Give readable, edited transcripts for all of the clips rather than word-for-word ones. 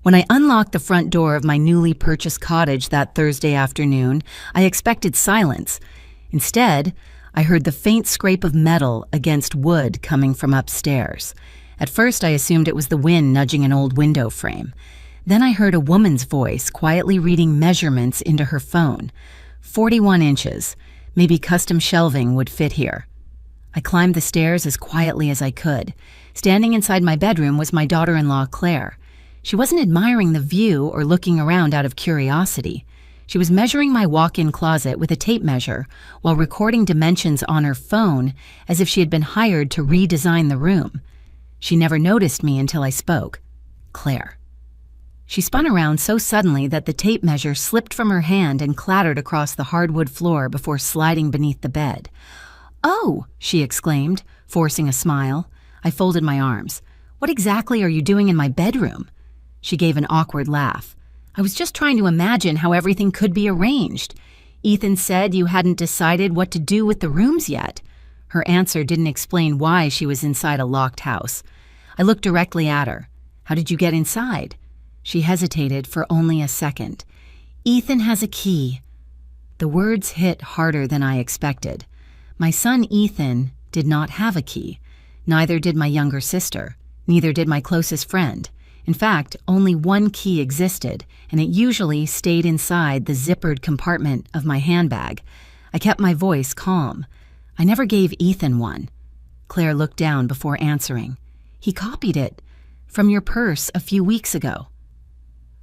When I unlocked the front door of my newly purchased cottage that Thursday afternoon, I expected silence. Instead, I heard the faint scrape of metal against wood coming from upstairs. At first, I assumed it was the wind nudging an old window frame. Then I heard a woman's voice quietly reading measurements into her phone. 41 inches. Maybe custom shelving would fit here. I climbed the stairs as quietly as I could. Standing inside my bedroom was my daughter-in-law, Claire. She wasn't admiring the view or looking around out of curiosity. She was measuring my walk-in closet with a tape measure while recording dimensions on her phone as if she had been hired to redesign the room. She never noticed me until I spoke. Claire. She spun around so suddenly that the tape measure slipped from her hand and clattered across the hardwood floor before sliding beneath the bed. "Oh!" she exclaimed, forcing a smile. I folded my arms. "What exactly are you doing in my bedroom?" She gave an awkward laugh. "I was just trying to imagine how everything could be arranged. Ethan said you hadn't decided what to do with the rooms yet." Her answer didn't explain why she was inside a locked house. I looked directly at her. "How did you get inside?" She hesitated for only a second. "Ethan has a key." The words hit harder than I expected. My son Ethan did not have a key. Neither did my younger sister. Neither did my closest friend. In fact, only one key existed, and it usually stayed inside the zippered compartment of my handbag. I kept my voice calm. "I never gave Ethan one." Claire looked down before answering. "He copied it from your purse a few weeks ago."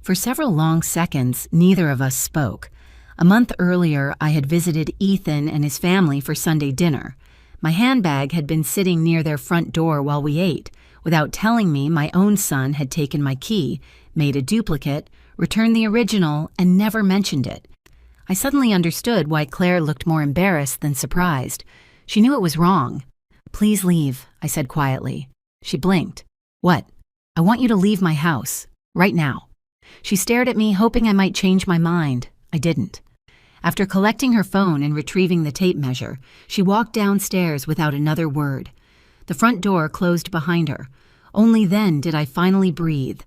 For several long seconds, neither of us spoke. A month earlier, I had visited Ethan and his family for Sunday dinner. My handbag had been sitting near their front door while we ate. Without telling me, my own son had taken my key, made a duplicate, returned the original, and never mentioned it. I suddenly understood why Claire looked more embarrassed than surprised. She knew it was wrong. "Please leave," I said quietly. She blinked. "What?" "I want you to leave my house. Right now." She stared at me, hoping I might change my mind. I didn't. After collecting her phone and retrieving the tape measure, she walked downstairs without another word. The front door closed behind her. Only then did I finally breathe.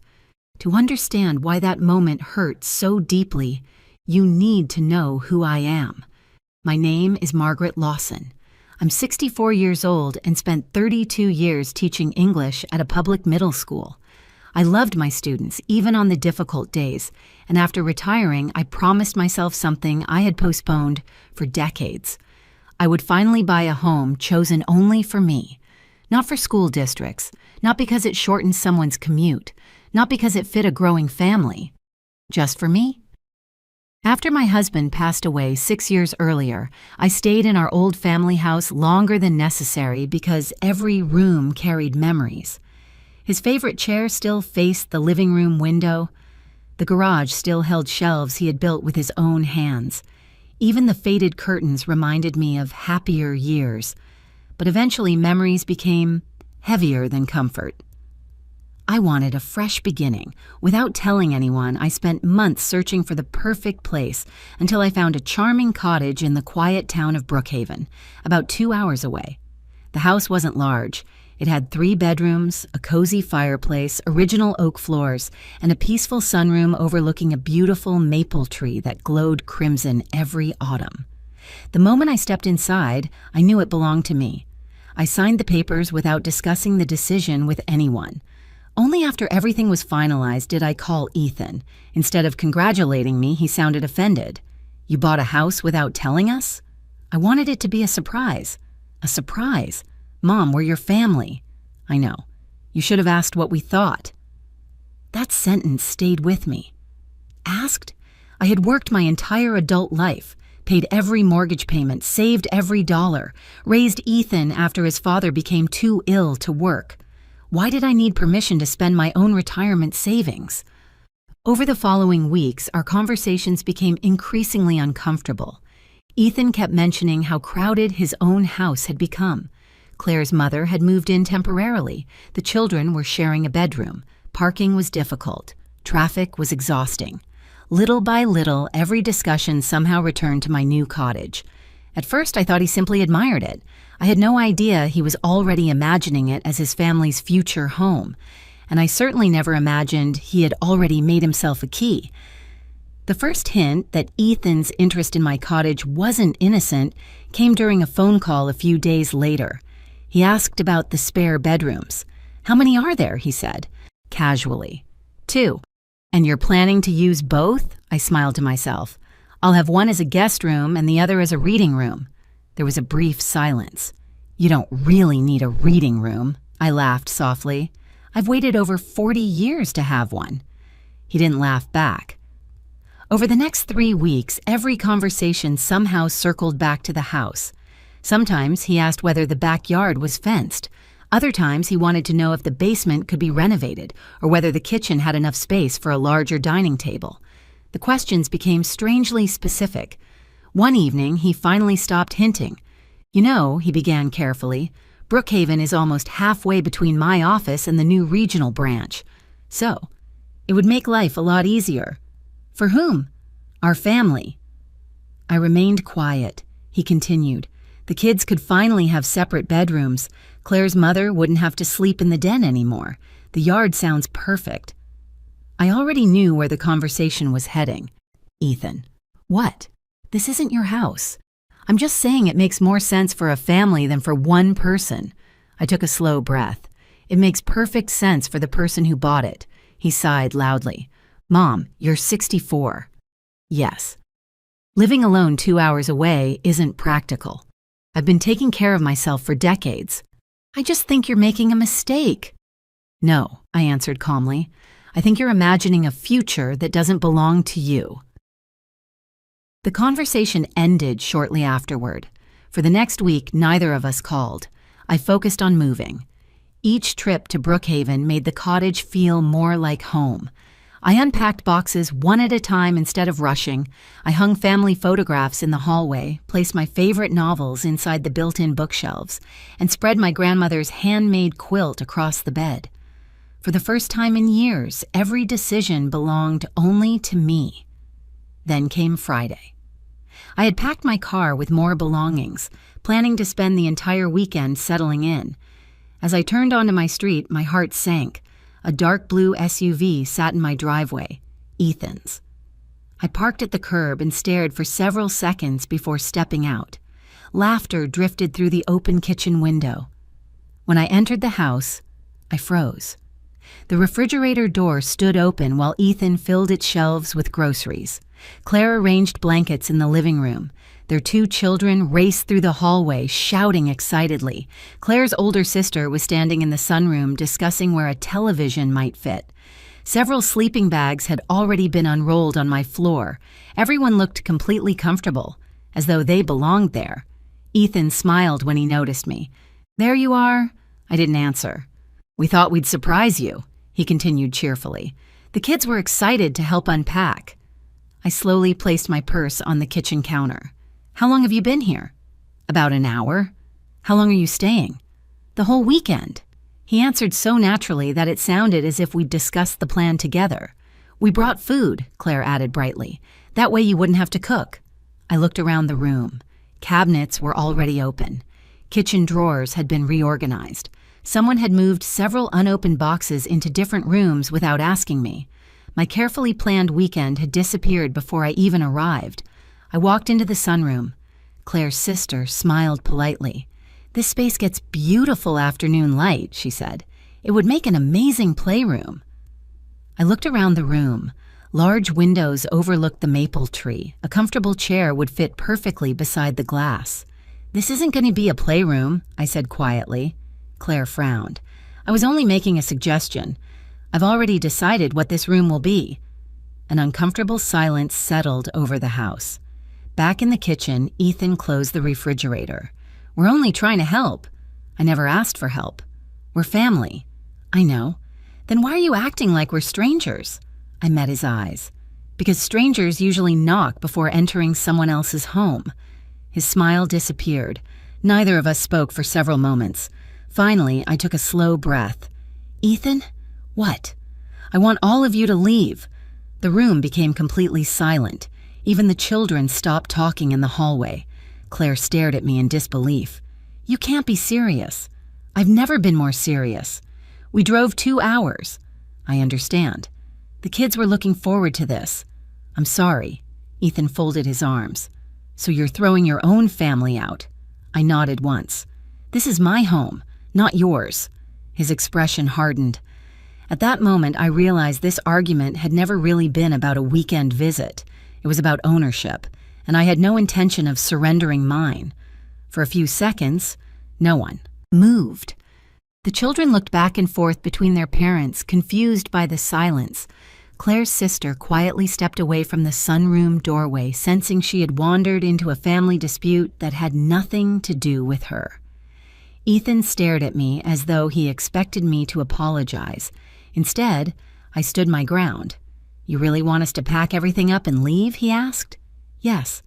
To understand why that moment hurt so deeply, you need to know who I am. My name is Margaret Lawson. I'm 64 years old and spent 32 years teaching English at a public middle school. I loved my students, even on the difficult days, and after retiring, I promised myself something I had postponed for decades. I would finally buy a home chosen only for me. Not for school districts, not because it shortened someone's commute, not because it fit a growing family. Just for me. After my husband passed away 6 years earlier, I stayed in our old family house longer than necessary because every room carried memories. His favorite chair still faced the living room window. The garage still held shelves he had built with his own hands. Even the faded curtains reminded me of happier years. But eventually memories became heavier than comfort. I wanted a fresh beginning. Without telling anyone, I spent months searching for the perfect place until I found a charming cottage in the quiet town of Brookhaven, about 2 hours away. The house wasn't large. It had 3 bedrooms, a cozy fireplace, original oak floors, and a peaceful sunroom overlooking a beautiful maple tree that glowed crimson every autumn. The moment I stepped inside, I knew it belonged to me. I signed the papers without discussing the decision with anyone. Only after everything was finalized did I call Ethan. Instead of congratulating me, he sounded offended. "You bought a house without telling us?" I wanted it to be a surprise. A surprise. "Mom, we're your family." "I know. You should have asked what we thought." That sentence stayed with me. Asked? I had worked my entire adult life, paid every mortgage payment, saved every dollar, raised Ethan after his father became too ill to work. Why did I need permission to spend my own retirement savings? Over the following weeks, our conversations became increasingly uncomfortable. Ethan kept mentioning how crowded his own house had become. Claire's mother had moved in temporarily. The children were sharing a bedroom. Parking was difficult. Traffic was exhausting. Little by little, every discussion somehow returned to my new cottage. At first, I thought he simply admired it. I had no idea he was already imagining it as his family's future home. and I certainly never imagined he had already made himself a key. The first hint that Ethan's interest in my cottage wasn't innocent came during a phone call a few days later. He asked about the spare bedrooms. "How many are there?" he said, casually. "2. "And you're planning to use both?" I smiled to myself. "I'll have one as a guest room and the other as a reading room." There was a brief silence. "You don't really need a reading room," I laughed softly. "I've waited over 40 years to have one." He didn't laugh back. Over the next 3 weeks, every conversation somehow circled back to the house. Sometimes he asked whether the backyard was fenced. Other times he wanted to know if the basement could be renovated or whether the kitchen had enough space for a larger dining table. The questions became strangely specific. One evening, he finally stopped hinting. "You know," he began carefully, "Brookhaven is almost halfway between my office and the new regional branch. So, it would make life a lot easier." "For whom?" "Our family." I remained quiet. He continued. "The kids could finally have separate bedrooms. Claire's mother wouldn't have to sleep in the den anymore. The yard sounds perfect." I already knew where the conversation was heading. "Ethan, what? This isn't your house. I'm just saying it makes more sense for a family than for one person." I took a slow breath. "It makes perfect sense for the person who bought it." He sighed loudly. "Mom, you're 64. "Yes. Living alone 2 hours away isn't practical. I've been taking care of myself for decades. I just think you're making a mistake." "No," I answered calmly. "I think you're imagining a future that doesn't belong to you." The conversation ended shortly afterward. For the next week, neither of us called. I focused on moving. Each trip to Brookhaven made the cottage feel more like home. I unpacked boxes one at a time instead of rushing. I hung family photographs in the hallway, placed my favorite novels inside the built-in bookshelves, and spread my grandmother's handmade quilt across the bed. For the first time in years, every decision belonged only to me. Then came Friday. I had packed my car with more belongings, planning to spend the entire weekend settling in. As I turned onto my street, my heart sank. A dark blue SUV sat in my driveway, Ethan's. I parked at the curb and stared for several seconds before stepping out. Laughter drifted through the open kitchen window. When I entered the house, I froze. The refrigerator door stood open while Ethan filled its shelves with groceries. Claire arranged blankets in the living room. Their 2 children raced through the hallway, shouting excitedly. Claire's older sister was standing in the sunroom discussing where a television might fit. Several sleeping bags had already been unrolled on my floor. Everyone looked completely comfortable, as though they belonged there. Ethan smiled when he noticed me. "There you are." I didn't answer. "We thought we'd surprise you," he continued cheerfully. The kids were excited to help unpack. I slowly placed my purse on the kitchen counter. "How long have you been here?" "About an hour." "How long are you staying?" "The whole weekend." He answered so naturally that it sounded as if we'd discussed the plan together. "We brought food," Claire added brightly. "That way you wouldn't have to cook." I looked around the room. Cabinets were already open. Kitchen drawers had been reorganized. Someone had moved several unopened boxes into different rooms without asking me. My carefully planned weekend had disappeared before I even arrived. I walked into the sunroom. Claire's sister smiled politely. "This space gets beautiful afternoon light," she said. "It would make an amazing playroom." I looked around the room. Large windows overlooked the maple tree. A comfortable chair would fit perfectly beside the glass. "This isn't going to be a playroom," I said quietly. Claire frowned. "I was only making a suggestion. I've already decided what this room will be." An uncomfortable silence settled over the house. Back in the kitchen, Ethan closed the refrigerator. "We're only trying to help." "I never asked for help." "We're family." "I know." "Then why are you acting like we're strangers?" I met his eyes. "Because strangers usually knock before entering someone else's home." His smile disappeared. Neither of us spoke for several moments. Finally, I took a slow breath. "Ethan?" "What?" "I want all of you to leave." The room became completely silent. Even the children stopped talking in the hallway. Claire stared at me in disbelief. "You can't be serious." "I've never been more serious." We drove 2 hours. I understand. The kids were looking forward to this. I'm sorry. Ethan folded his arms. So you're throwing your own family out? I nodded once. This is my home, not yours. His expression hardened. At that moment, I realized this argument had never really been about a weekend visit. It was about ownership, and I had no intention of surrendering mine. For a few seconds, no one moved. The children looked back and forth between their parents, confused by the silence. Claire's sister quietly stepped away from the sunroom doorway, sensing she had wandered into a family dispute that had nothing to do with her. Ethan stared at me as though he expected me to apologize. Instead, I stood my ground. You really want us to pack everything up and leave? He asked. Yes.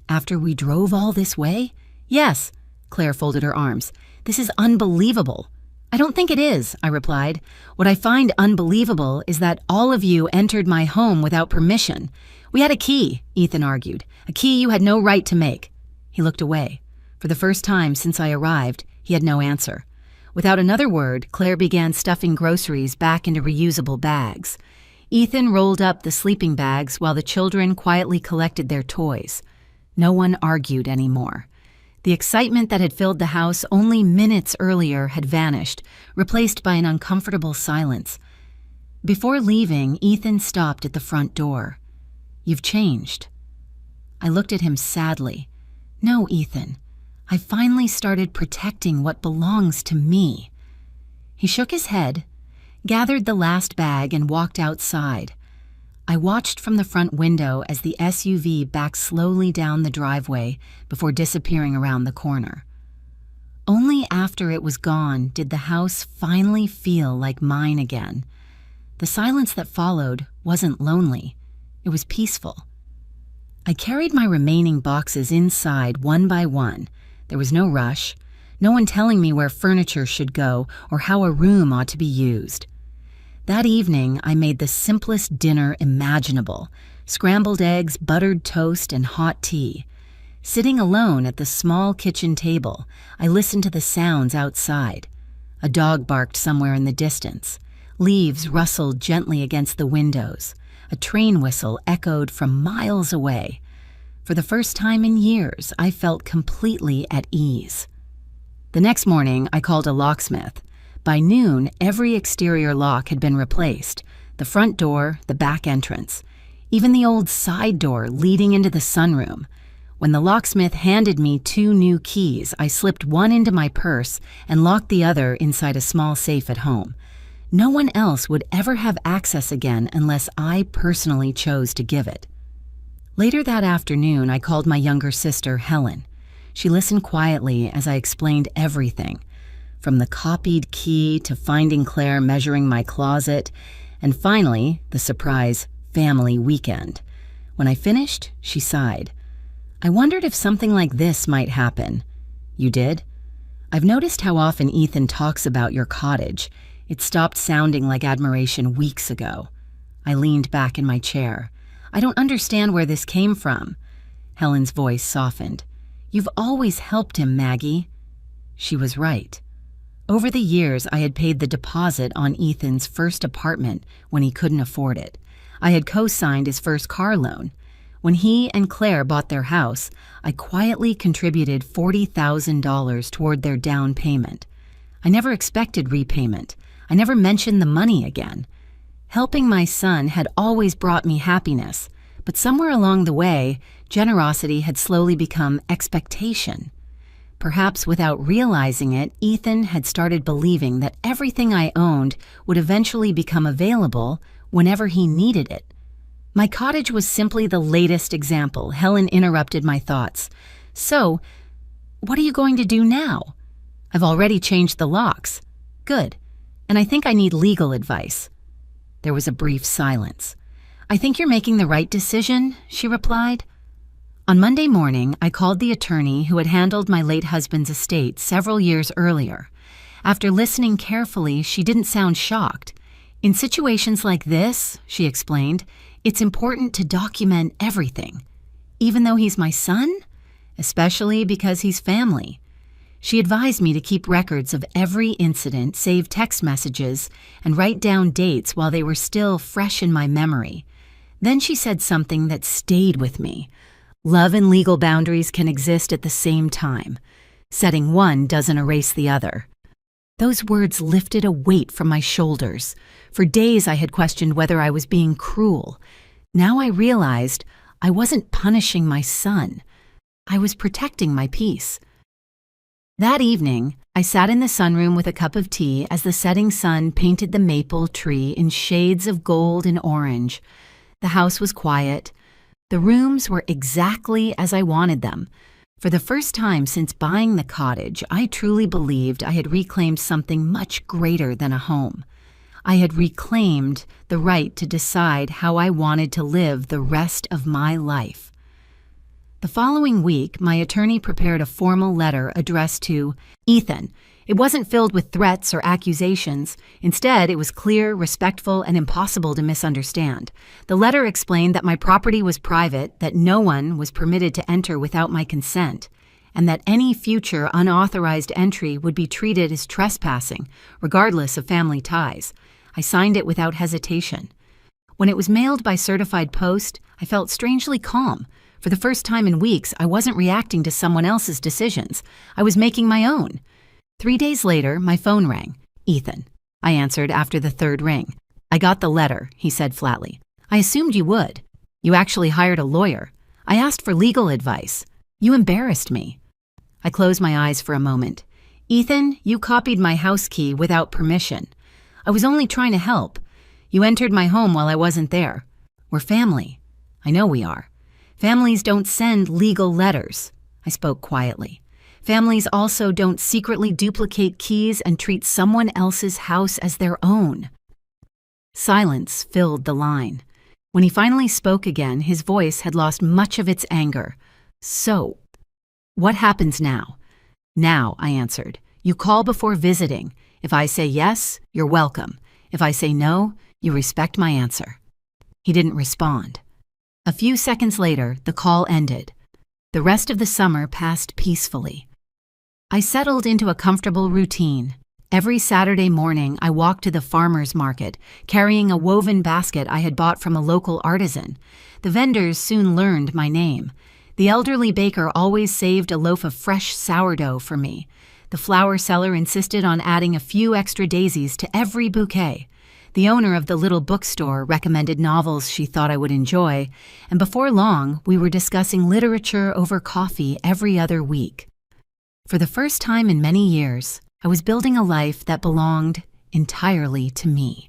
After we drove all this way? Yes. Claire folded her arms. This is unbelievable. I don't think it is, I replied. What I find unbelievable is that all of you entered my home without permission. We had a key, Ethan argued. A key you had no right to make. He looked away. For the first time since I arrived, he had no answer. Without another word, Claire began stuffing groceries back into reusable bags. Ethan rolled up the sleeping bags while the children quietly collected their toys. No one argued anymore. The excitement that had filled the house only minutes earlier had vanished, replaced by an uncomfortable silence. Before leaving, Ethan stopped at the front door. You've changed. I looked at him sadly. No, Ethan. I finally started protecting what belongs to me. He shook his head, gathered the last bag, and walked outside. I watched from the front window as the SUV backed slowly down the driveway before disappearing around the corner. Only after it was gone did the house finally feel like mine again. The silence that followed wasn't lonely. It was peaceful. I carried my remaining boxes inside one by one. There was no rush, no one telling me where furniture should go or how a room ought to be used. That evening, I made the simplest dinner imaginable: scrambled eggs, buttered toast, and hot tea. Sitting alone at the small kitchen table, I listened to the sounds outside. A dog barked somewhere in the distance. Leaves rustled gently against the windows. A train whistle echoed from miles away. For the first time in years, I felt completely at ease. The next morning, I called a locksmith. By noon, every exterior lock had been replaced: the front door, the back entrance, even the old side door leading into the sunroom. When the locksmith handed me 2 new keys, I slipped one into my purse and locked the other inside a small safe at home. No one else would ever have access again unless I personally chose to give it. Later that afternoon, I called my younger sister, Helen. She listened quietly as I explained everything, from the copied key to finding Claire measuring my closet, and finally, the surprise family weekend. When I finished, she sighed. I wondered if something like this might happen. You did? I've noticed how often Ethan talks about your cottage. It stopped sounding like admiration weeks ago. I leaned back in my chair. I don't understand where this came from. Helen's voice softened. You've always helped him, Maggie. She was right. Over the years, I had paid the deposit on Ethan's first apartment when he couldn't afford it. I had co-signed his first car loan. When he and Claire bought their house, I quietly contributed $40,000 toward their down payment. I never expected repayment. I never mentioned the money again. Helping my son had always brought me happiness, but somewhere along the way, generosity had slowly become expectation. Perhaps without realizing it, Ethan had started believing that everything I owned would eventually become available whenever he needed it. My cottage was simply the latest example. Helen interrupted my thoughts. So, what are you going to do now? I've already changed the locks. Good. And I think I need legal advice. There was a brief silence. I think you're making the right decision, she replied. On Monday morning, I called the attorney who had handled my late husband's estate several years earlier. After listening carefully, she didn't sound shocked. In situations like this, she explained, it's important to document everything. Even though he's my son? Especially because he's family. She advised me to keep records of every incident, save text messages, and write down dates while they were still fresh in my memory. Then she said something that stayed with me. Love and legal boundaries can exist at the same time. Setting one doesn't erase the other. Those words lifted a weight from my shoulders. For days I had questioned whether I was being cruel. Now I realized I wasn't punishing my son. I was protecting my peace. That evening, I sat in the sunroom with a cup of tea as the setting sun painted the maple tree in shades of gold and orange. The house was quiet. The rooms were exactly as I wanted them. For the first time since buying the cottage, I truly believed I had reclaimed something much greater than a home. I had reclaimed the right to decide how I wanted to live the rest of my life. The following week, my attorney prepared a formal letter addressed to Ethan. It wasn't filled with threats or accusations. Instead, it was clear, respectful, and impossible to misunderstand. The letter explained that my property was private, that no one was permitted to enter without my consent, and that any future unauthorized entry would be treated as trespassing, regardless of family ties. I signed it without hesitation. When it was mailed by certified post, I felt strangely calm. For the first time in weeks, I wasn't reacting to someone else's decisions. I was making my own. 3 days later, my phone rang. Ethan. I answered after the third ring. I got the letter, he said flatly. I assumed you would. You actually hired a lawyer. I asked for legal advice. You embarrassed me. I closed my eyes for a moment. Ethan, you copied my house key without permission. I was only trying to help. You entered my home while I wasn't there. We're family. I know we are. Families don't send legal letters. I spoke quietly. Families also don't secretly duplicate keys and treat someone else's house as their own. Silence filled the line. When he finally spoke again, his voice had lost much of its anger. So, what happens now? Now, I answered. You call before visiting. If I say yes, you're welcome. If I say no, you respect my answer. He didn't respond. A few seconds later, the call ended. The rest of the summer passed peacefully. I settled into a comfortable routine. Every Saturday morning, I walked to the farmer's market, carrying a woven basket I had bought from a local artisan. The vendors soon learned my name. The elderly baker always saved a loaf of fresh sourdough for me. The flower seller insisted on adding a few extra daisies to every bouquet. The owner of the little bookstore recommended novels she thought I would enjoy, and before long, we were discussing literature over coffee every other week. For the first time in many years, I was building a life that belonged entirely to me.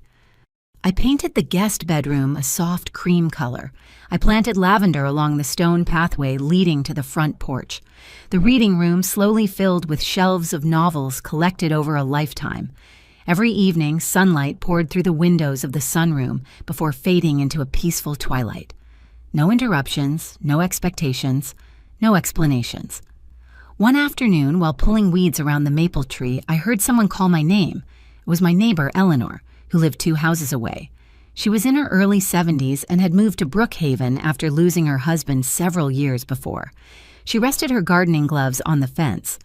I painted the guest bedroom a soft cream color. I planted lavender along the stone pathway leading to the front porch. The reading room slowly filled with shelves of novels collected over a lifetime. Every evening, sunlight poured through the windows of the sunroom before fading into a peaceful twilight. No interruptions, no expectations, no explanations. One afternoon, while pulling weeds around the maple tree, I heard someone call my name. It was my neighbor, Eleanor, who lived 2 houses away. She was in her early 70s and had moved to Brookhaven after losing her husband several years before. She rested her gardening gloves on the fence.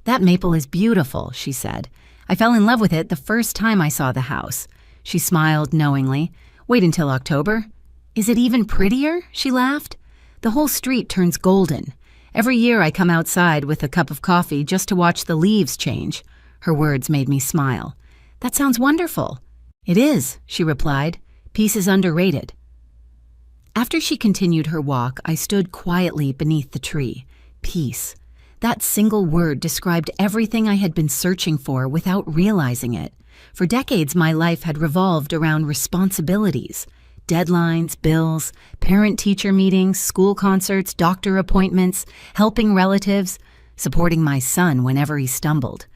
"That maple is beautiful," she said. "I fell in love with it the first time I saw the house." She smiled knowingly. "Wait until October." "Is it even prettier?" she laughed. "The whole street turns golden. Every year I come outside with a cup of coffee just to watch the leaves change." Her words made me smile. "That sounds wonderful." "It is," she replied. "Peace is underrated." After she continued her walk, I stood quietly beneath the tree. Peace. That single word described everything I had been searching for without realizing it. For decades, my life had revolved around responsibilities. Deadlines, bills, parent-teacher meetings, school concerts, doctor appointments, helping relatives, supporting my son whenever he stumbled.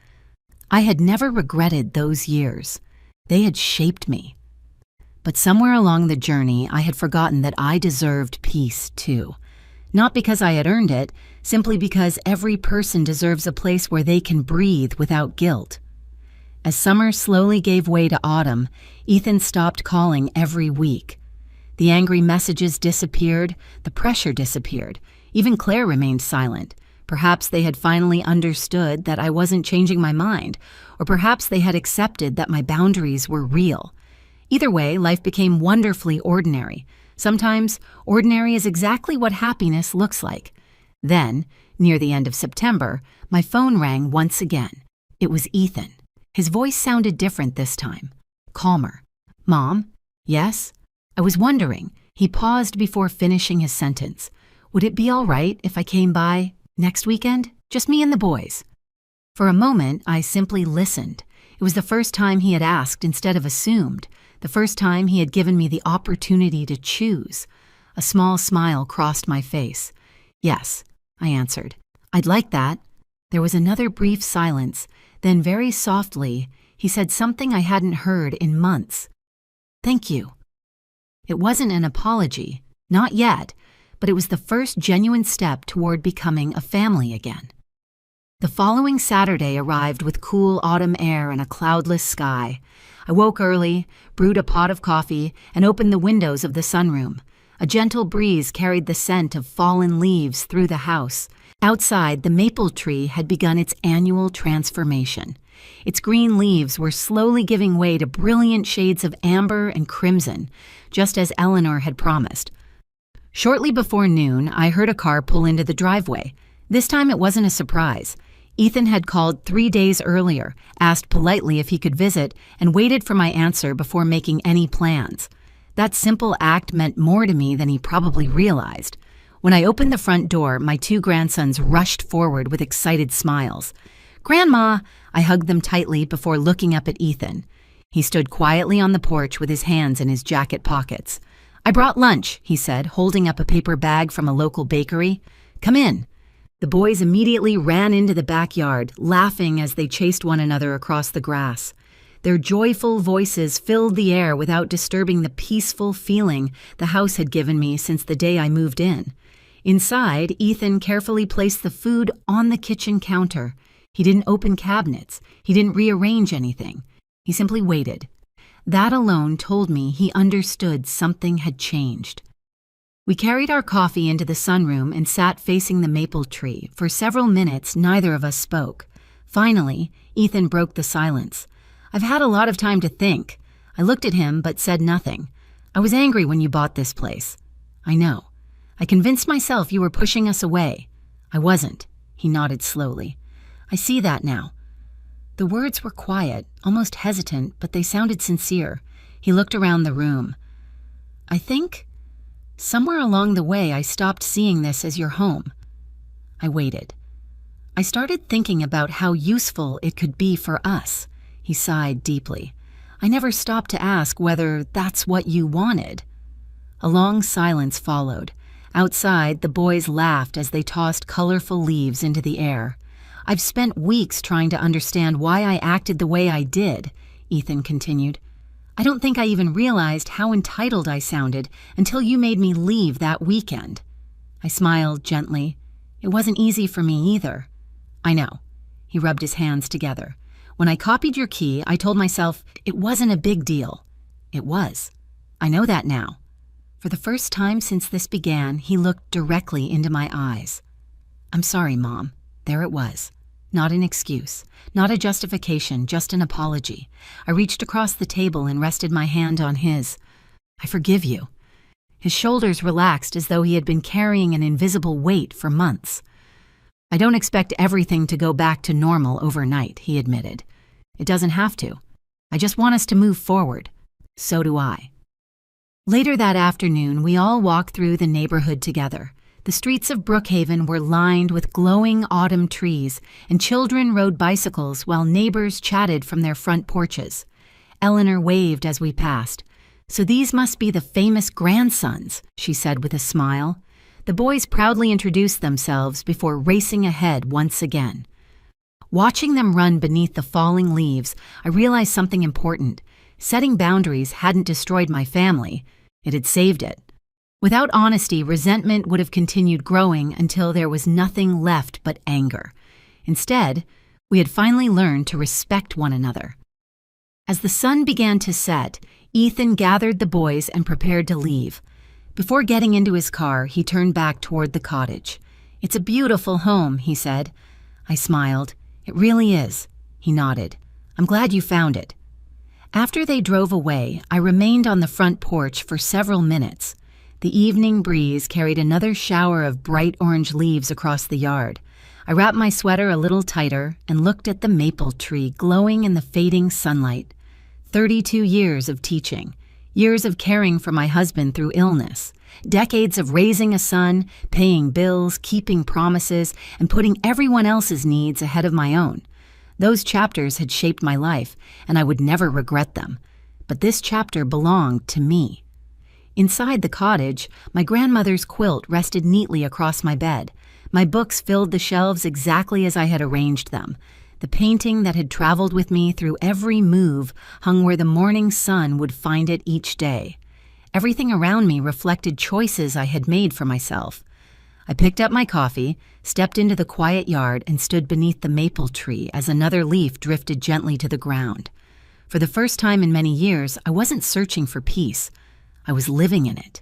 I had never regretted those years. They had shaped me. But somewhere along the journey, I had forgotten that I deserved peace too. Not because I had earned it, simply because every person deserves a place where they can breathe without guilt. As summer slowly gave way to autumn, Ethan stopped calling every week. The angry messages disappeared, the pressure disappeared. Even Claire remained silent. Perhaps they had finally understood that I wasn't changing my mind, or perhaps they had accepted that my boundaries were real. Either way, life became wonderfully ordinary. Sometimes, ordinary is exactly what happiness looks like. Then, near the end of September, my phone rang once again. It was Ethan. His voice sounded different this time, calmer. "Mom?" "Yes?" "I was wondering." He paused before finishing his sentence. "Would it be all right if I came by next weekend? Just me and the boys." For a moment, I simply listened. It was the first time he had asked instead of assumed, the first time he had given me the opportunity to choose. A small smile crossed my face. "Yes," I answered. "I'd like that." There was another brief silence. Then very softly, he said something I hadn't heard in months. "Thank you." It wasn't an apology, not yet, but it was the first genuine step toward becoming a family again. The following Saturday arrived with cool autumn air and a cloudless sky. I woke early, brewed a pot of coffee, and opened the windows of the sunroom. A gentle breeze carried the scent of fallen leaves through the house. Outside, the maple tree had begun its annual transformation. Its green leaves were slowly giving way to brilliant shades of amber and crimson, just as Eleanor had promised. Shortly before noon, I heard a car pull into the driveway. This time it wasn't a surprise. Ethan had called 3 days earlier, asked politely if he could visit, and waited for my answer before making any plans. That simple act meant more to me than he probably realized. When I opened the front door, my 2 grandsons rushed forward with excited smiles. "Grandma!" I hugged them tightly before looking up at Ethan. He stood quietly on the porch with his hands in his jacket pockets. "I brought lunch," he said, holding up a paper bag from a local bakery. "Come in." The boys immediately ran into the backyard, laughing as they chased one another across the grass. Their joyful voices filled the air without disturbing the peaceful feeling the house had given me since the day I moved in. Inside, Ethan carefully placed the food on the kitchen counter. He didn't open cabinets. He didn't rearrange anything. He simply waited. That alone told me he understood something had changed. We carried our coffee into the sunroom and sat facing the maple tree. For several minutes, neither of us spoke. Finally, Ethan broke the silence. "I've had a lot of time to think." I looked at him but said nothing. "I was angry when you bought this place." "I know. I convinced myself you were pushing us away." "I wasn't." He nodded slowly. "I see that now." The words were quiet, almost hesitant, but they sounded sincere. He looked around the room. "I think somewhere along the way I stopped seeing this as your home." I waited. "I started thinking about how useful it could be for us." He sighed deeply. "I never stopped to ask whether that's what you wanted." A long silence followed. Outside, the boys laughed as they tossed colorful leaves into the air. "I've spent weeks trying to understand why I acted the way I did," Ethan continued. "I don't think I even realized how entitled I sounded until you made me leave that weekend." I smiled gently. "It wasn't easy for me either." "I know." He rubbed his hands together. "When I copied your key, I told myself it wasn't a big deal. It was. I know that now." For the first time since this began, he looked directly into my eyes. "I'm sorry, Mom." There it was. Not an excuse, not a justification, just an apology. I reached across the table and rested my hand on his. "I forgive you." His shoulders relaxed as though he had been carrying an invisible weight for months. "I don't expect everything to go back to normal overnight," he admitted. "It doesn't have to. I just want us to move forward." "So do I." Later that afternoon, we all walked through the neighborhood together. The streets of Brookhaven were lined with glowing autumn trees, and children rode bicycles while neighbors chatted from their front porches. Eleanor waved as we passed. "So these must be the famous grandsons," she said with a smile. The boys proudly introduced themselves before racing ahead once again. Watching them run beneath the falling leaves, I realized something important. Setting boundaries hadn't destroyed my family. It had saved it. Without honesty, resentment would have continued growing until there was nothing left but anger. Instead, we had finally learned to respect one another. As the sun began to set, Ethan gathered the boys and prepared to leave. Before getting into his car, he turned back toward the cottage. "It's a beautiful home," he said. I smiled. "It really is." He nodded. "I'm glad you found it." After they drove away, I remained on the front porch for several minutes. The evening breeze carried another shower of bright orange leaves across the yard. I wrapped my sweater a little tighter and looked at the maple tree glowing in the fading sunlight. 32 years of teaching, years of caring for my husband through illness, decades of raising a son, paying bills, keeping promises, and putting everyone else's needs ahead of my own. Those chapters had shaped my life, and I would never regret them. But this chapter belonged to me. Inside the cottage, my grandmother's quilt rested neatly across my bed. My books filled the shelves exactly as I had arranged them. The painting that had traveled with me through every move hung where the morning sun would find it each day. Everything around me reflected choices I had made for myself. I picked up my coffee, stepped into the quiet yard, and stood beneath the maple tree as another leaf drifted gently to the ground. For the first time in many years, I wasn't searching for peace. I was living in it.